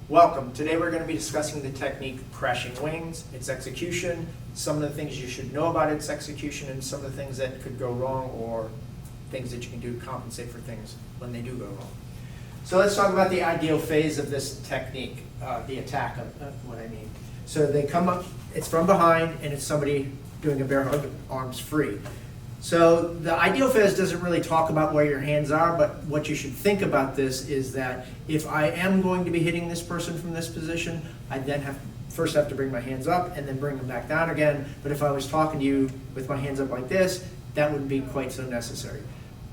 Welcome. Today we're going to be discussing the technique crashing wings, its execution, some of the things you should know about its execution, and some of the things that could go wrong or things that you can do to compensate for things when they do go wrong. So let's talk about the ideal phase of this technique, the attack of what I mean. So they come up, it's from behind, and it's somebody doing a bear hug, arms free. So the ideal phase doesn't really talk about where your hands are, but what you should think about this is that if I am going to be hitting this person from this position, I then first have to bring my hands up and then bring them back down again. But if I was talking to you with my hands up like this, that wouldn't be quite so necessary.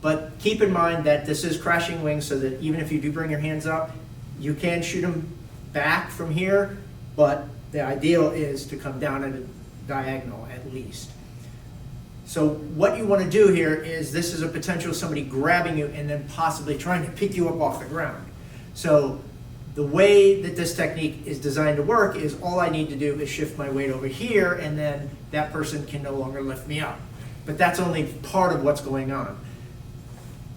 But keep in mind that this is crashing wings, so that even if you do bring your hands up, you can shoot them back from here, but the ideal is to come down at a diagonal at least. So what you want to do here is, this is a potential of somebody grabbing you and then possibly trying to pick you up off the ground. So the way that this technique is designed to work is all I need to do is shift my weight over here, and then that person can no longer lift me up. But that's only part of what's going on.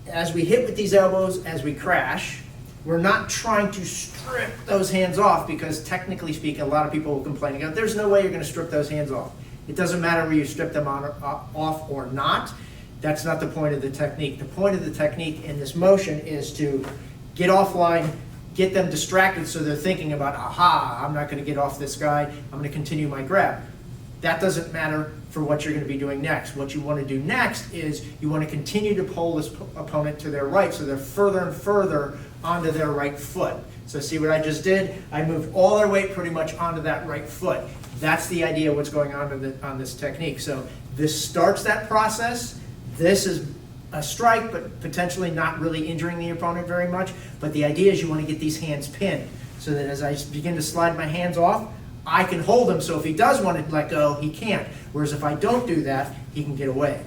As we hit with these elbows, as we crash, we're not trying to strip those hands off, because technically speaking, a lot of people will complain, there's no way you're going to strip those hands off. It doesn't matter where you strip them off or not. That's not the point of the technique. The point of the technique in this motion is to get offline, get them distracted so they're thinking about, aha, I'm not going to get off this guy, I'm going to continue my grab. That doesn't matter for what you're going to be doing next. What you want to do next is you want to continue to pull this opponent to their right, so they're further and further onto their right foot. So see what I just did? I moved all their weight pretty much onto that right foot. That's the idea of what's going on this technique. So this starts that process. This is a strike, but potentially not really injuring the opponent very much. But the idea is you want to get these hands pinned, so that as I begin to slide my hands off, I can hold him, so if he does want to let go, he can't. Whereas if I don't do that, he can get away.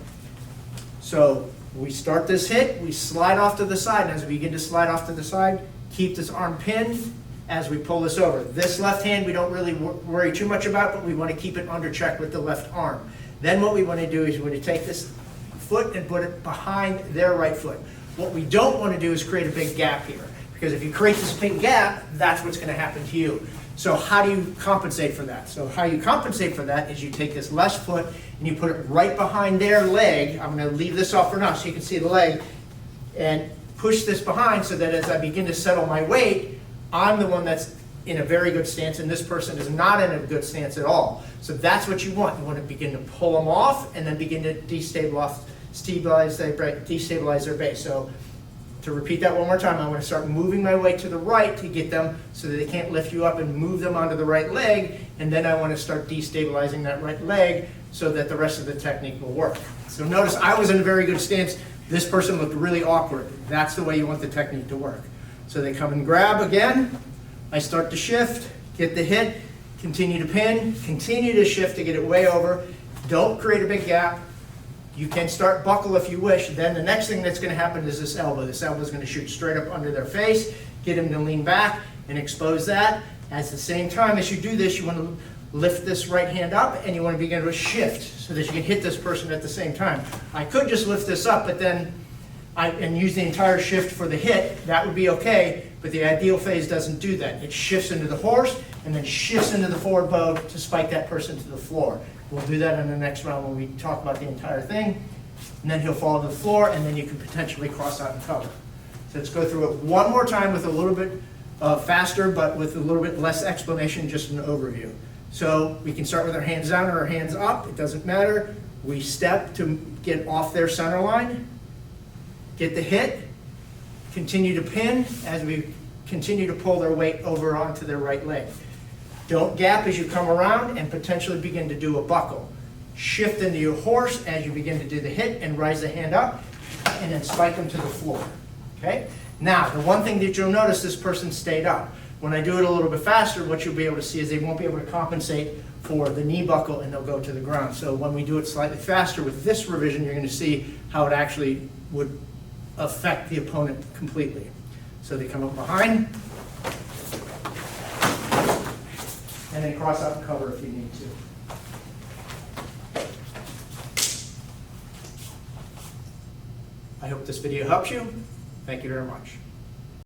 So we start this hit, we slide off to the side, and as we begin to slide off to the side, keep this arm pinned as we pull this over. This left hand we don't really worry too much about, but we want to keep it under check with the left arm. Then what we want to do is we want to take this foot and put it behind their right foot. What we don't want to do is create a big gap here, because if you create this big gap, that's what's going to happen to you. So how do you compensate for that? So how you compensate for that is you take this left foot and you put it right behind their leg. I'm going to leave this off for now so you can see the leg, and push this behind, so that as I begin to settle my weight, I'm the one that's in a very good stance, and this person is not in a good stance at all. So that's what you want. You want to begin to pull them off and then begin to destabilize their base. So to repeat that one more time, I want to start moving my weight to the right to get them so that they can't lift you up, and move them onto the right leg, and then I want to start destabilizing that right leg so that the rest of the technique will work. So notice I was in a very good stance. This person looked really awkward. That's the way you want the technique to work. So they come and grab again. I start to shift, get the hit, continue to pin, continue to shift to get it way over. Don't create a big gap. You can start buckle if you wish. Then the next thing that's going to happen is this elbow. This elbow is going to shoot straight up under their face, get them to lean back and expose that. At the same time as you do this, you want to lift this right hand up, and you want to begin to shift so that you can hit this person at the same time. I could just lift this up, but then and use the entire shift for the hit. That would be okay, but the ideal phase doesn't do that. It shifts into the horse and then shifts into the forward bow to spike that person to the floor. We'll do that in the next round when we talk about the entire thing. And then he'll fall to the floor, and then you can potentially cross out and cover. So let's go through it one more time with a little bit faster, but with a little bit less explanation, just an overview. So we can start with our hands down or our hands up. It doesn't matter. We step to get off their center line, get the hit, continue to pin as we continue to pull their weight over onto their right leg. Don't gap as you come around, and potentially begin to do a buckle. Shift into your horse as you begin to do the hit, and rise the hand up, and then spike them to the floor. Okay? Now, the one thing that you'll notice, this person stayed up. When I do it a little bit faster, what you'll be able to see is they won't be able to compensate for the knee buckle, and they'll go to the ground. So when we do it slightly faster with this revision, you're going to see how it actually would affect the opponent completely. So they come up behind, and then cross out and cover if you need to. I hope this video helps you. Thank you very much.